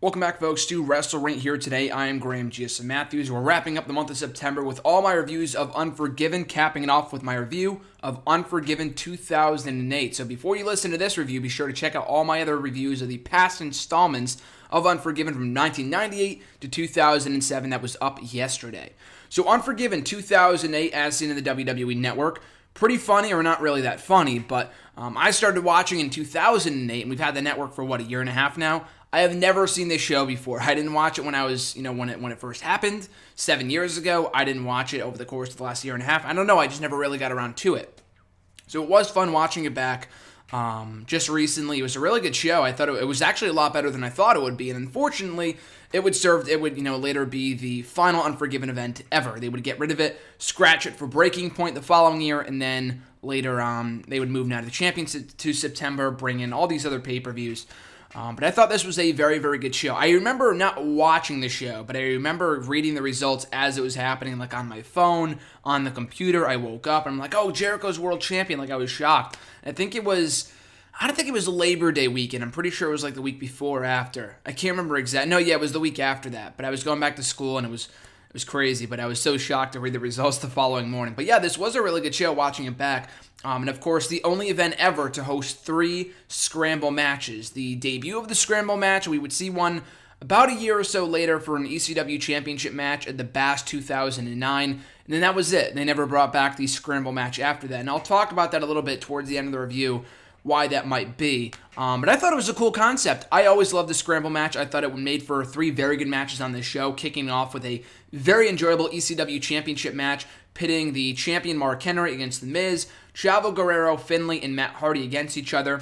Welcome back, folks, to WrestleRant here today. I am Graham GSM Matthews. We're wrapping up the month of September with all my reviews of Unforgiven, capping it off with my review of Unforgiven 2008. So before you listen to this review, be sure to check out all my other reviews of the past installments of Unforgiven from 1998 to 2007 that was up yesterday. So Unforgiven 2008, as seen in the WWE Network, pretty funny, or not really that funny, but I started watching in 2008, and we've had the network for, a year and a half now. I have never seen this show before. I didn't watch it when I was, when it first happened 7 years ago. I didn't watch it over the course of the last year and a half. I don't know. I just never really got around to it. So it was fun watching it back just recently. It was a really good show. I thought it was actually a lot better than I thought it would be. And unfortunately, it would later be the final Unforgiven event ever. They would get rid of it, scratch it for Breaking Point the following year, and then later they would move now to the Championship to September, bring in all these other pay-per-views. But I thought this was a very, very good show. I remember not watching the show, but I remember reading the results as it was happening, like on my phone, on the computer. I woke up, and I'm like, oh, Jericho's world champion. Like, I was shocked. I don't think it was Labor Day weekend. I'm pretty sure it was like the week before or after. I can't remember exactly. No, yeah, it was the week after that. But I was going back to school, and it was crazy. But I was so shocked to read the results the following morning. But yeah, this was a really good show watching it back. And of course, the only event ever to host 3 scramble matches. The debut of the scramble match, we would see one about a year or so later for an ECW championship match at the Bash 2009. And then that was it. They never brought back the scramble match after that. And I'll talk about that a little bit towards the end of the review, why that might be. But I thought it was a cool concept. I always loved the scramble match. I thought it made for 3 very good matches on this show, kicking off with a very enjoyable ECW championship match, pitting the champion Mark Henry against The Miz, Chavo Guerrero, Finlay, and Matt Hardy against each other.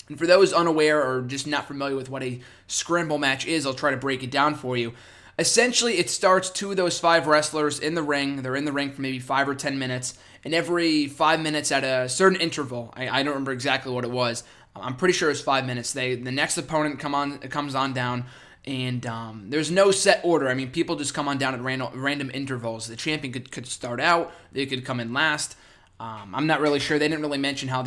And for those unaware or just not familiar with what a scramble match is, I'll try to break it down for you. Essentially, it starts 2 of those 5 wrestlers in the ring. They're in the ring for maybe 5 or 10 minutes, and every 5 minutes at a certain interval, I don't remember exactly what it was. I'm pretty sure it's 5 minutes. The next opponent comes on down, and there's no set order. I mean, people just come on down at random intervals. The champion could start out. They could come in last. I'm not really sure. They didn't really mention how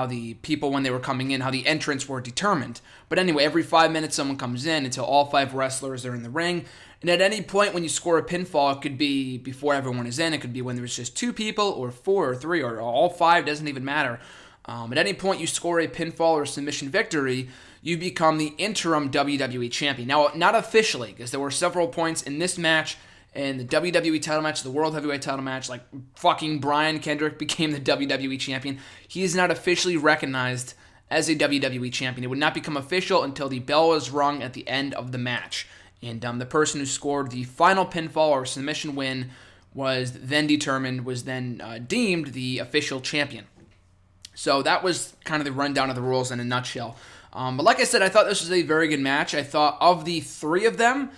the people, when they were coming in, how the entrants were determined. But anyway, every 5 minutes someone comes in until all 5 wrestlers are in the ring. And at any point when you score a pinfall, it could be before everyone is in. It could be when there's just 2 people or 4 or 3 or all 5. Doesn't even matter. At any point you score a pinfall or submission victory, you become the interim WWE champion. Now, not officially, because there were several points in this match and the WWE title match, the World Heavyweight title match, like fucking Brian Kendrick became the WWE champion. He is not officially recognized as a WWE champion. It would not become official until the bell was rung at the end of the match. And the person who scored the final pinfall or submission win was then deemed the official champion. So that was kind of the rundown of the rules in a nutshell. But like I said, I thought this was a very good match. I thought of the 3 of them,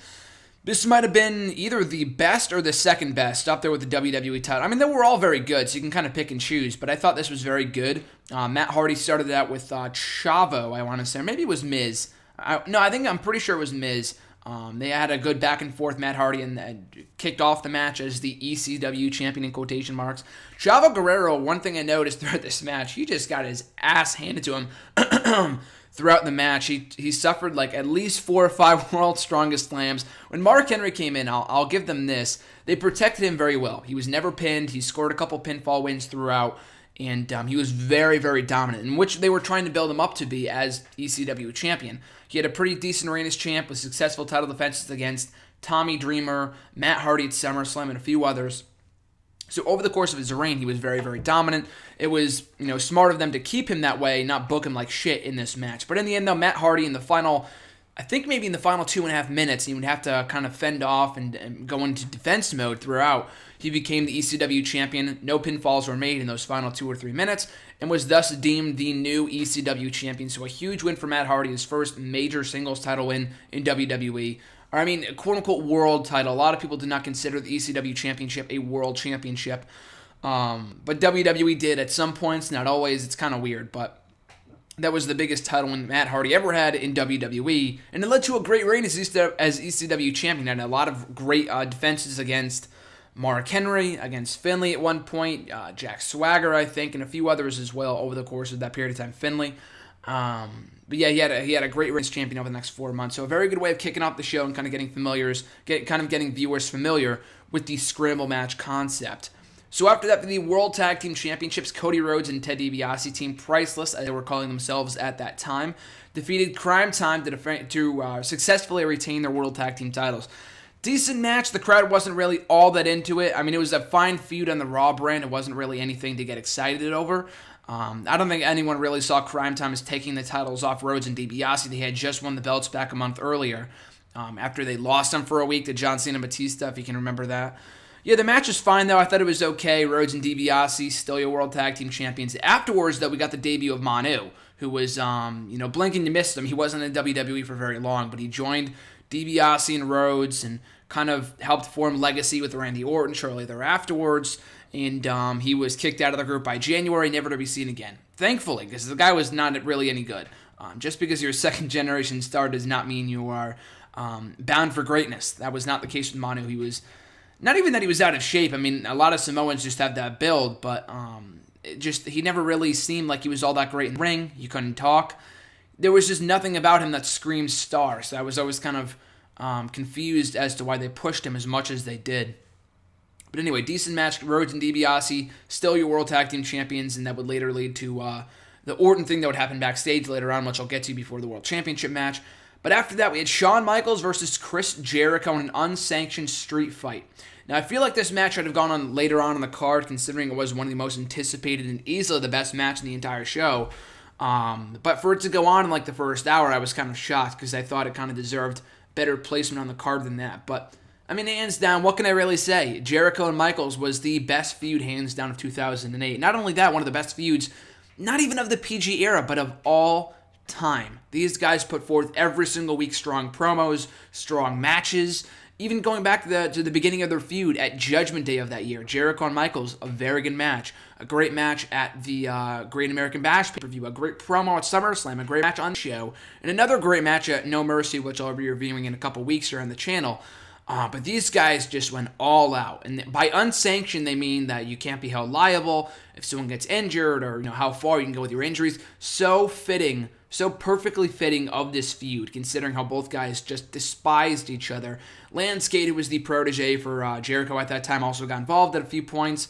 this might have been either the best or the second best, up there with the WWE title. I mean, they were all very good, so you can kind of pick and choose, but I thought this was very good. Matt Hardy started out with Chavo, I want to say, or maybe it was Miz. I'm pretty sure it was Miz. They had a good back and forth, Matt Hardy, and kicked off the match as the ECW champion in quotation marks. Chavo Guerrero, one thing I noticed throughout this match, he just got his ass handed to him throughout the match. He suffered like at least 4 or 5 World's Strongest Slams. When Mark Henry came in, I'll give them this. They protected him very well. He was never pinned. He scored a couple pinfall wins throughout, and he was very, very dominant, in which they were trying to build him up to be as ECW champion. He had a pretty decent reign as champ with successful title defenses against Tommy Dreamer, Matt Hardy at SummerSlam, and a few others. So over the course of his reign, he was very, very dominant. It was, smart of them to keep him that way, not book him like shit in this match. But in the end, though, Matt Hardy in the final, I think maybe in the final 2.5 minutes, he would have to kind of fend off and go into defense mode throughout. He became the ECW champion. No pinfalls were made in those final 2 or 3 minutes, and was thus deemed the new ECW champion. So a huge win for Matt Hardy, his first major singles title win in WWE. Or, I mean, quote-unquote world title. A lot of people do not consider the ECW championship a world championship. But WWE did at some points, not always. It's kind of weird, but that was the biggest title win Matt Hardy ever had in WWE. And it led to a great reign as ECW champion. And a lot of great defenses against Mark Henry, against Finlay at one point, Jack Swagger, I think, and a few others as well over the course of that period of time. Finlay. But yeah, he had a great race champion over the next 4 months. So a very good way of kicking off the show and kind of getting viewers familiar with the scramble match concept. So after that, for the World Tag Team Championships, Cody Rhodes and Ted DiBiase, Team Priceless, as they were calling themselves at that time, defeated Crime Time to successfully retain their World Tag Team titles. Decent match. The crowd wasn't really all that into it. I mean, it was a fine feud on the Raw brand. It wasn't really anything to get excited over. I don't think anyone really saw Crime Time as taking the titles off Rhodes and DiBiase. They had just won the belts back a month earlier after they lost them for a week to John Cena and Batista, if you can remember that. Yeah, the match was fine, though. I thought it was okay. Rhodes and DiBiase, still your World Tag Team Champions. Afterwards, though, we got the debut of Manu, who was, blink and you missed him. He wasn't in WWE for very long, but he joined DiBiase and Rhodes and kind of helped form legacy with Randy Orton shortly thereafterwards. And he was kicked out of the group by January, never to be seen again. Thankfully, because the guy was not really any good. Just because you're a second-generation star does not mean you are bound for greatness. That was not the case with Manu. He was, not even that he was out of shape. I mean, a lot of Samoans just have that build, but he never really seemed like he was all that great in the ring. You couldn't talk. There was just nothing about him that screamed star. So I was always kind of confused as to why they pushed him as much as they did. But anyway, decent match. Rhodes and DiBiase, still your World Tag Team Champions, and that would later lead to the Orton thing that would happen backstage later on, which I'll get to before the World Championship match. But after that, we had Shawn Michaels versus Chris Jericho in an unsanctioned street fight. Now, I feel like this match should have gone on later on in the card, considering it was one of the most anticipated and easily the best match in the entire show. But for it to go on in like the first hour, I was kind of shocked because I thought it kind of deserved better placement on the card than that. But I mean, hands down, what can I really say? Jericho and Michaels was the best feud, hands down, of 2008. Not only that, one of the best feuds, not even of the PG era, but of all time. These guys put forth every single week strong promos, strong matches. Even going back to the beginning of their feud at Judgment Day of that year, Jericho and Michaels, a very good match. A great match at the Great American Bash pay-per-view. A great promo at SummerSlam. A great match on the show. And another great match at No Mercy, which I'll be reviewing in a couple weeks here on the channel. But these guys just went all out. And by unsanctioned, they mean that you can't be held liable if someone gets injured or how far you can go with your injuries. So fitting, so perfectly fitting of this feud, considering how both guys just despised each other. Lance Cade, who was the protege for Jericho at that time, also got involved at a few points.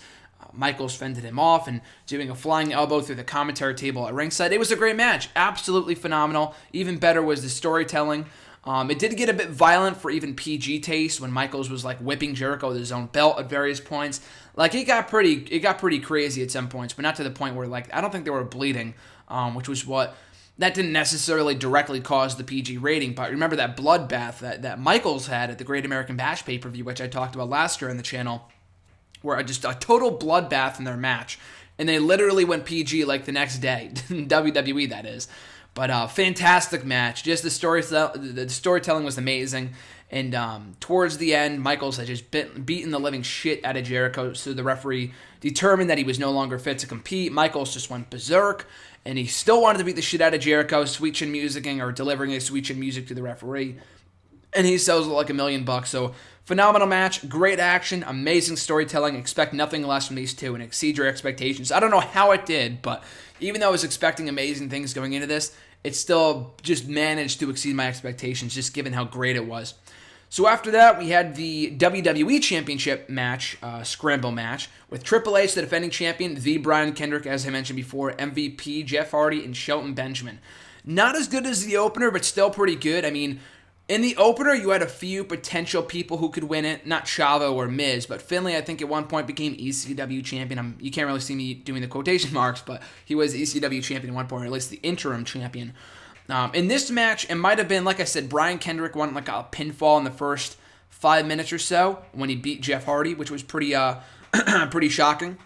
Michaels fended him off and doing a flying elbow through the commentary table at ringside. It was a great match. Absolutely phenomenal. Even better was the storytelling. It did get a bit violent for even PG taste when Michaels was like whipping Jericho with his own belt at various points. Like it got pretty crazy at some points, but not to the point where like I don't think they were bleeding, which was what that didn't necessarily directly cause the PG rating. But remember that bloodbath that Michaels had at the Great American Bash pay-per-view, which I talked about last year on the channel, where just a total bloodbath in their match, and they literally went PG like the next day, WWE that is. But fantastic match. Just the storytelling was amazing. And towards the end, Michaels had just beaten the living shit out of Jericho, so the referee determined that he was no longer fit to compete. Michaels just went berserk, and he still wanted to beat the shit out of Jericho, sweet chin musicking or delivering a sweet chin music to the referee. And he sells it like $1 million. So phenomenal match, great action, amazing storytelling. Expect nothing less from these two and exceed your expectations. I don't know how it did, but even though I was expecting amazing things going into this, it still just managed to exceed my expectations, just given how great it was. So after that, we had the WWE Championship match, scramble match, with Triple H, the defending champion, the Brian Kendrick, as I mentioned before, MVP, Jeff Hardy, and Shelton Benjamin. Not as good as the opener, but still pretty good. I mean, in the opener, you had a few potential people who could win it. Not Chavo or Miz, but Finlay, I think, at one point became ECW champion. You can't really see me doing the quotation marks, but he was ECW champion at one point, or at least the interim champion. In this match, it might have been, like I said, Brian Kendrick won like a pinfall in the first 5 minutes or so when he beat Jeff Hardy, which was pretty shocking.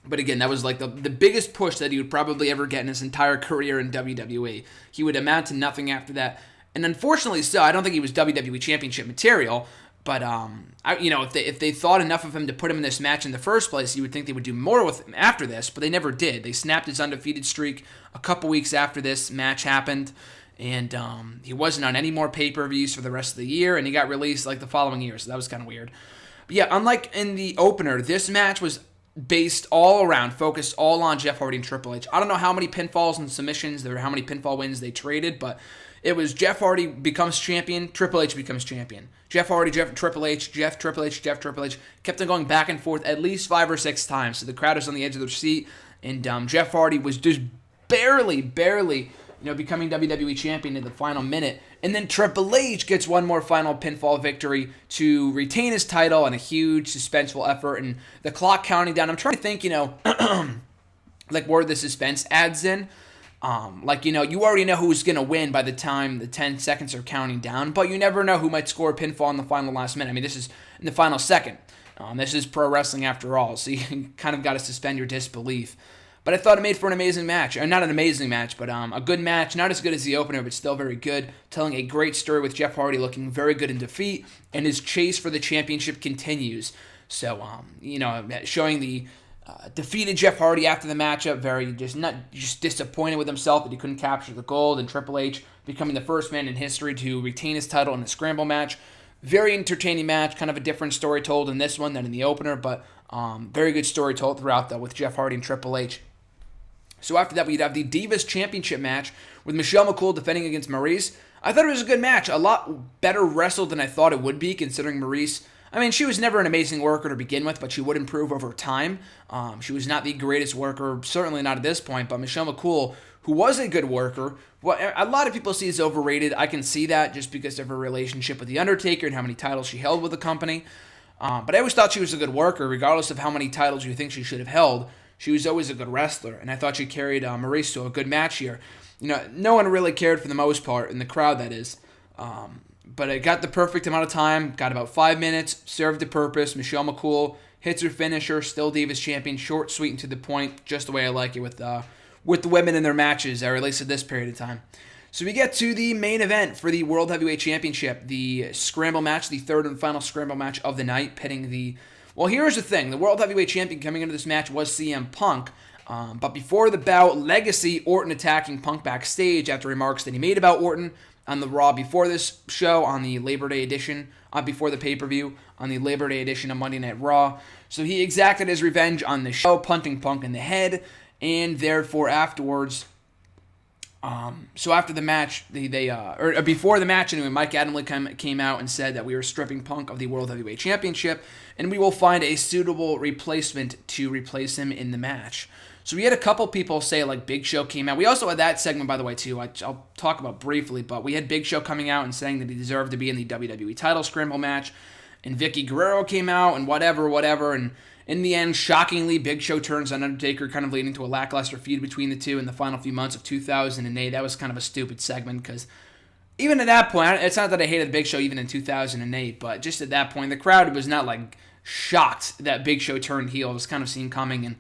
But again, that was like the biggest push that he would probably ever get in his entire career in WWE. He would amount to nothing after that. And unfortunately so, I don't think he was WWE Championship material, but if they thought enough of him to put him in this match in the first place, you would think they would do more with him after this, but they never did. They snapped his undefeated streak a couple weeks after this match happened, and he wasn't on any more pay-per-views for the rest of the year, and he got released like the following year, so that was kind of weird. But yeah, unlike in the opener, this match was based all around, focused all on Jeff Hardy and Triple H. I don't know how many pinfalls and submissions there were, how many pinfall wins they traded, but it was Jeff Hardy becomes champion, Triple H becomes champion. Jeff Hardy, Triple H, Triple H, Triple H. Kept on going back and forth at least 5 or 6 times. So the crowd was on the edge of their seat, and Jeff Hardy was just barely, becoming WWE champion in the final minute. And then Triple H gets one more final pinfall victory to retain his title in a huge suspenseful effort. And the clock counting down. I'm trying to think, like where the suspense adds in. You already know who's going to win by the time the 10 seconds are counting down, but you never know who might score a pinfall in the final last minute. I mean, this is in the final second. This is pro wrestling after all, so you kind of got to suspend your disbelief. But I thought it made for an amazing match. Or not an amazing match, but a good match. Not as good as the opener, but still very good. Telling a great story with Jeff Hardy looking very good in defeat, and his chase for the championship continues. So, showing the defeated Jeff Hardy after the matchup, very just disappointed with himself that he couldn't capture the gold, and Triple H becoming the first man in history to retain his title in a scramble match. Very entertaining match, kind of a different story told in this one than in the opener, but very good story told throughout, though, with Jeff Hardy and Triple H. So after that, we'd have the Divas Championship match with Michelle McCool defending against Maryse. I thought it was a good match, a lot better wrestled than I thought it would be, considering Maryse. I mean, she was never an amazing worker to begin with, but she would improve over time. She was not the greatest worker, certainly not at this point, but Michelle McCool, who was a good worker, well, a lot of people see as overrated. I can see that just because of her relationship with The Undertaker and how many titles she held with the company. But I always thought she was a good worker, regardless of how many titles you think she should have held. She was always a good wrestler, and I thought she carried Maryse to a good match here. No one really cared for the most part, in the crowd, that is. But it got the perfect amount of time, got about 5 minutes, served the purpose. Michelle McCool hits her finisher, still Divas champion, short, sweet, and to the point, just the way I like it with the women in their matches, or at least at this period of time. So we get to the main event for the World Heavyweight Championship, the scramble match, the third and final scramble match of the night, pitting the... Well, here's the thing. The World Heavyweight Champion coming into this match was CM Punk. But before the bout, Legacy, Orton attacking Punk backstage after remarks that he made about Orton on the Raw before this show, on the Labor Day edition, before the pay-per-view, on the Labor Day edition of Monday Night Raw. So he exacted his revenge on the show, punting Punk in the head, and therefore afterwards... So after the match, before the match anyway, Mike Adamle came out and said that we are stripping Punk of the World Heavyweight Championship, and we will find a suitable replacement to replace him in the match. So we had a couple people say, like, Big Show came out. We also had that segment, by the way, too, I'll talk about briefly, but we had Big Show coming out and saying that he deserved to be in the WWE title scramble match, and Vicky Guerrero came out, and whatever, and in the end, shockingly, Big Show turns on Undertaker, kind of leading to a lackluster feud between the two in the final few months of 2008. That was kind of a stupid segment, because even at that point, it's not that I hated Big Show even in 2008, but just at that point, the crowd was not, like, shocked that Big Show turned heel. It was kind of seen coming, and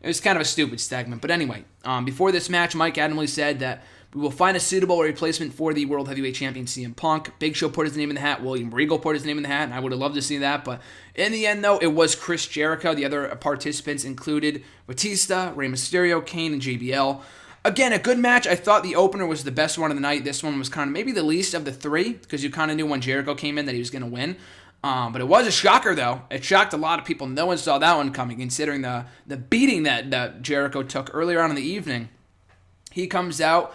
it was kind of a stupid segment. But anyway, before this match, Mike Adamle said that we will find a suitable replacement for the World Heavyweight Champion CM Punk. Big Show put his name in the hat. William Regal put his name in the hat, and I would have loved to see that. But in the end, though, it was Chris Jericho. The other participants included Batista, Rey Mysterio, Kane, and JBL. Again, a good match. I thought the opener was the best one of the night. This one was kind of maybe the least of the three, because you kind of knew when Jericho came in that he was going to win. But it was a shocker, though. It shocked a lot of people. No one saw that one coming, considering the beating that Jericho took earlier on in the evening. He comes out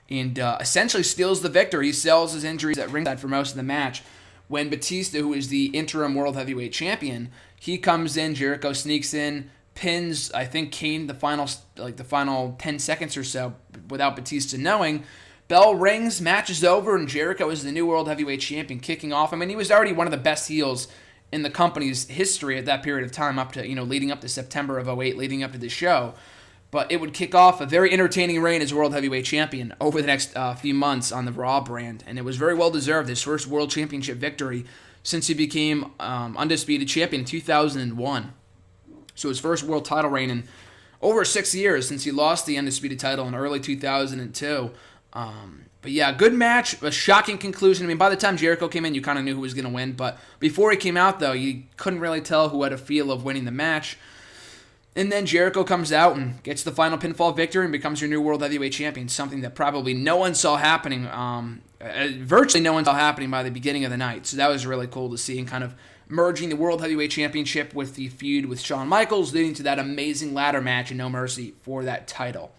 and essentially steals the victory. He sells his injuries at ringside for most of the match. When Batista, who is the interim World Heavyweight Champion, he comes in, Jericho sneaks in, pins, I think, Kane the final 10 seconds or so without Batista knowing. Bell rings, match is over, and Jericho is the new World Heavyweight Champion kicking off. I mean, he was already one of the best heels in the company's history at that period of time, up to, leading up to September of 2008, leading up to the show. But it would kick off a very entertaining reign as World Heavyweight Champion over the next few months on the Raw brand. And it was very well deserved, his first World Championship victory since he became Undisputed Champion in 2001. So his first world title reign in over 6 years since he lost the Undisputed title in early 2002. But yeah, good match, a shocking conclusion. I mean, by the time Jericho came in, you kind of knew who was going to win. But before he came out, though, you couldn't really tell who had a feel of winning the match. And then Jericho comes out and gets the final pinfall victory and becomes your new World Heavyweight Champion, something that probably no one saw happening, virtually no one saw happening by the beginning of the night. So that was really cool to see, and kind of merging the World Heavyweight Championship with the feud with Shawn Michaels, leading to that amazing ladder match in No Mercy for that title.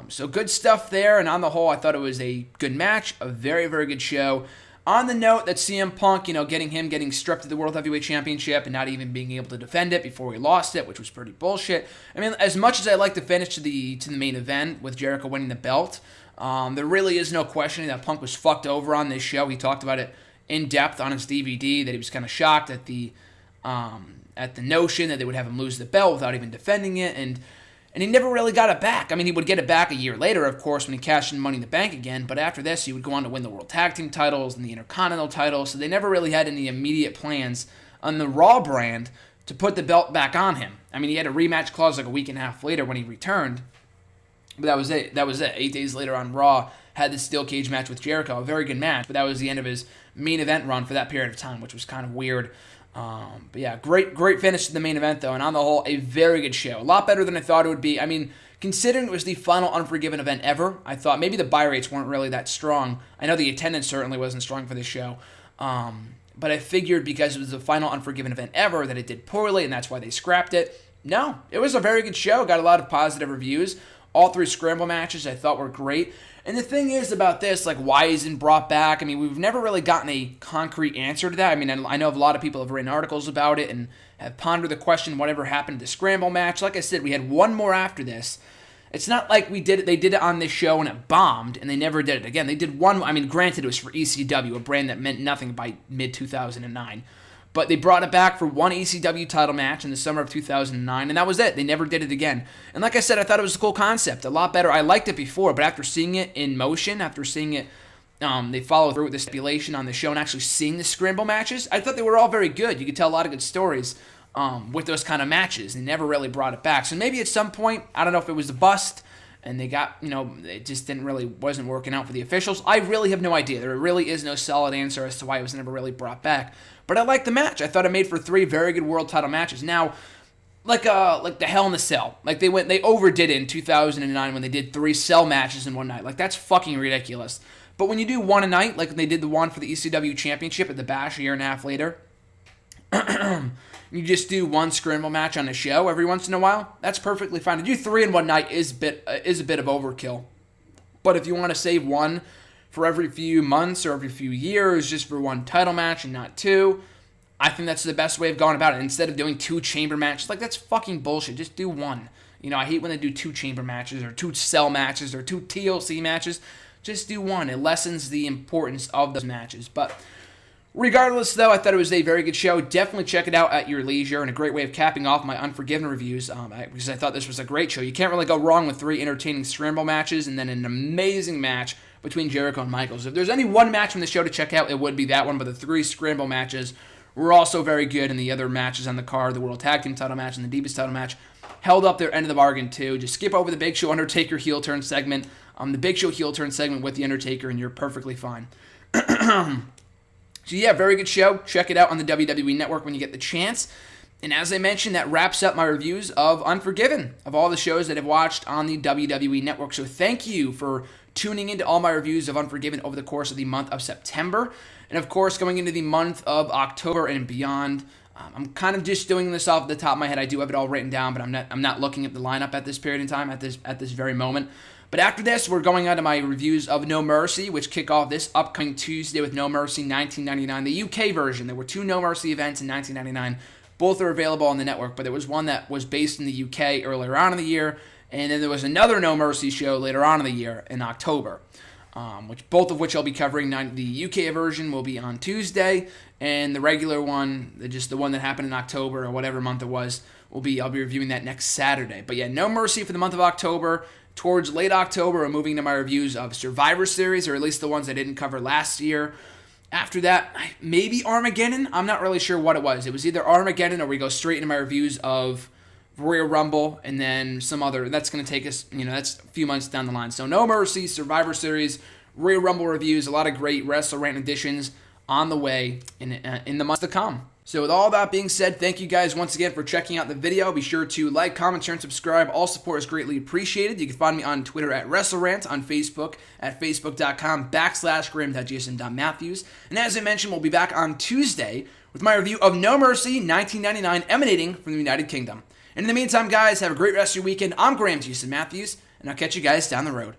So good stuff there, and on the whole, I thought it was a good match, a very, very good show. On the note that CM Punk, getting stripped of the World Heavyweight Championship and not even being able to defend it before he lost it, which was pretty bullshit. I mean, as much as I like the finish to the main event with Jericho winning the belt, there really is no questioning that Punk was fucked over on this show. He talked about it in depth on his DVD, that he was kind of shocked at the notion that they would have him lose the belt without even defending it, and he never really got it back. I mean, he would get it back a year later, of course, when he cashed in Money in the Bank again, but after this, he would go on to win the World Tag Team titles and the Intercontinental titles, so they never really had any immediate plans on the Raw brand to put the belt back on him. I mean, he had a rematch clause like a week and a half later when he returned, but that was it. 8 days later on Raw, had the steel cage match with Jericho, a very good match, but that was the end of his main event run for that period of time, which was kind of weird. But yeah, great finish to the main event though, and on the whole, a very good show. A lot better than I thought it would be. I mean, considering it was the final Unforgiven event ever, I thought maybe the buy rates weren't really that strong. I know the attendance certainly wasn't strong for this show, but I figured because it was the final Unforgiven event ever that it did poorly, and that's why they scrapped it. No, it was a very good show. Got a lot of positive reviews. All 3 scramble matches I thought were great. And the thing is about this, like, why isn't brought back? I mean, we've never really gotten a concrete answer to that. I mean, I know a lot of people have written articles about it and have pondered the question, whatever happened to the scramble match. Like I said, we had one more after this. It's not like they did it on this show and it bombed, and they never did it again. They did one, I mean, granted, it was for ECW, a brand that meant nothing by mid-2009. But they brought it back for one ECW title match in the summer of 2009, and that was it. They never did it again. And like I said, I thought it was a cool concept, a lot better. I liked it before, but after seeing it in motion, after seeing it, they follow through with the stipulation on the show and actually seeing the scramble matches, I thought they were all very good. You could tell a lot of good stories with those kind of matches. They never really brought it back. So maybe at some point, I don't know if it was a bust, and they got, it just wasn't working out for the officials. I really have no idea. There really is no solid answer as to why it was never really brought back. But I liked the match. I thought it made for 3 very good world title matches. Now, like the Hell in the Cell, like they overdid it in 2009 when they did 3 cell matches in one night. Like, that's fucking ridiculous. But when you do one a night, like they did the one for the ECW Championship at the Bash a year and a half later, you just do one scramble match on a show every once in a while, that's perfectly fine. To do 3 in one night is a bit of overkill. But if you want to save one for every few months or every few years just for one title match and not 2, I think that's the best way of going about it. Instead of doing 2 chamber matches, like, that's fucking bullshit. Just do one. I hate when they do 2 chamber matches or 2 cell matches or 2 TLC matches. Just do one. It lessens the importance of those matches. But regardless, though, I thought it was a very good show. Definitely check it out at your leisure, and a great way of capping off my Unforgiven reviews, because I thought this was a great show. You can't really go wrong with 3 entertaining scramble matches and then an amazing match between Jericho and Michaels. If there's any one match from the show to check out, it would be that one, but the 3 scramble matches were also very good, and the other matches on the card, the World Tag Team title match and the Divas title match, held up their end of the bargain too. Just skip over the Big Show Undertaker heel turn segment, the Big Show heel turn segment with the Undertaker, and you're perfectly fine. So yeah, very good show. Check it out on the WWE Network when you get the chance. And as I mentioned, that wraps up my reviews of Unforgiven, of all the shows that I've watched on the WWE Network. So thank you for tuning into all my reviews of Unforgiven over the course of the month of September. And of course, going into the month of October and beyond, I'm kind of just doing this off the top of my head. I do have it all written down, but I'm not looking at the lineup at this period in time, at this very moment. But after this, we're going on to my reviews of No Mercy, which kick off this upcoming Tuesday with No Mercy 1999, the UK version. There were 2 No Mercy events in 1999. Both are available on the network, but there was one that was based in the UK earlier on in the year, and then there was another No Mercy show later on in the year in October, both of which I'll be covering. The UK version will be on Tuesday, and the regular one, just the one that happened in October or whatever month it was, I'll be reviewing that next Saturday. But yeah, No Mercy for the month of October. Towards late October, I'm moving to my reviews of Survivor Series, or at least the ones I didn't cover last year. After that, maybe Armageddon. I'm not really sure what it was. It was either Armageddon or we go straight into my reviews of Royal Rumble and then some other. That's going to take us, that's a few months down the line. So No Mercy, Survivor Series, Royal Rumble reviews, a lot of great WrestleRant editions on the way in the months to come. So with all that being said, thank you guys once again for checking out the video. Be sure to like, comment, share, and subscribe. All support is greatly appreciated. You can find me on Twitter at WrestleRant, on Facebook at facebook.com/Graham.Jason.Matthews. And as I mentioned, we'll be back on Tuesday with my review of No Mercy 1999 emanating from the United Kingdom. And in the meantime, guys, have a great rest of your weekend. I'm Graham Jason Matthews, and I'll catch you guys down the road.